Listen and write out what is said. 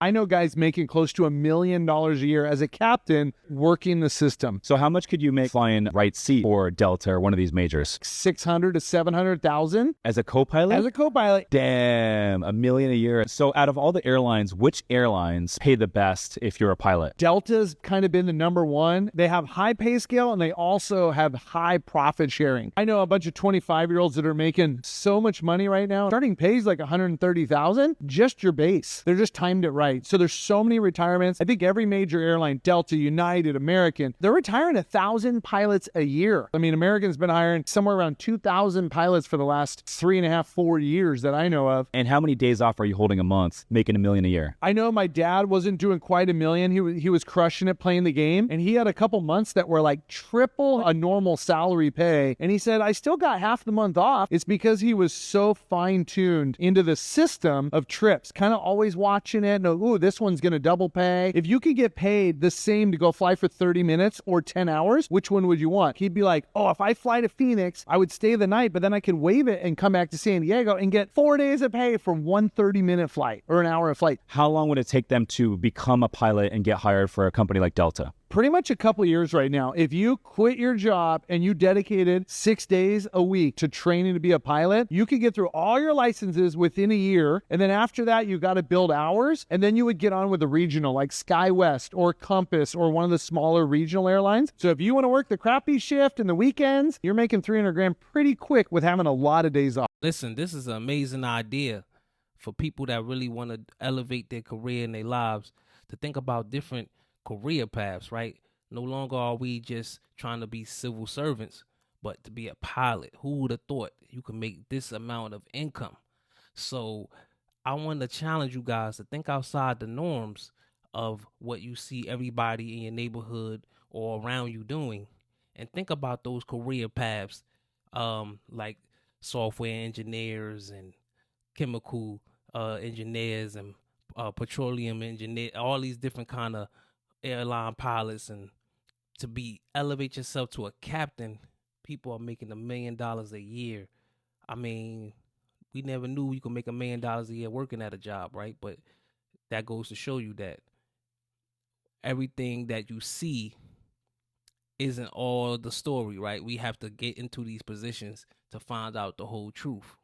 I know guys making close to $1 million a year as a captain working the system. So how much could you make flying right seat or Delta or one of these majors? 600 to 700,000 As a co-pilot? as a co-pilot. Damn, $1 million a year. So out of all the airlines, which airlines pay the best if you're a pilot? Delta's kind of been the number one. They have high pay scale and they also have high profit sharing. I know a bunch of 25-year-olds that are making so much money right now. Starting pays like 130,000, just your base. They're just timed it right. So there's so many retirements. I think every major airline, Delta, United, American, they're retiring 1,000 pilots a year. I mean, American's been hiring somewhere around 2,000 pilots for the last 3.5, 4 years that I know of. And how many days off are you holding a month, making $1 million a year? I know my dad wasn't doing quite $1 million. He was crushing it playing the game, and he had a couple months that were like triple a normal salary pay. And he said, I still got half the month off. It's because he was so fine-tuned into the system of trips, kind of always watching it. No, ooh, this one's going to double pay. If you could get paid the same to go fly for 30 minutes or 10 hours, which one would you want? He'd be like, oh, if I fly to Phoenix, I would stay the night, but then I could waive it and come back to San Diego and get 4 days of pay for one 30-minute flight or an hour of flight. How long would it take them to become a pilot and get hired for a company like Delta? Pretty much a couple years right now. If you quit your job and you dedicated 6 days a week to training to be a pilot, you could get through all your licenses within a year. And then after that, you got to build hours. And then you would get on with a regional like SkyWest or Compass or one of the smaller regional airlines. So if you want to work the crappy shift and the weekends, you're making 300 grand pretty quick with having a lot of days off. Listen, this is an amazing idea for people that really want to elevate their career and their lives, to think about different career paths, right? No longer are we just trying to be civil servants, but to be a pilot. Who would have thought you could make this amount of income? So I want to challenge you guys to think outside the norms of what you see everybody in your neighborhood or around you doing, and think about those career paths, like software engineers and chemical engineers and petroleum engineer, all these different kind of airline pilots. And to be elevate yourself to a captain, people are making $1 million a year. I mean, we never knew you could make $1 million a year working at a job, right? But that goes to show you that everything that you see isn't all the story, right? We have to get into these positions to find out the whole truth.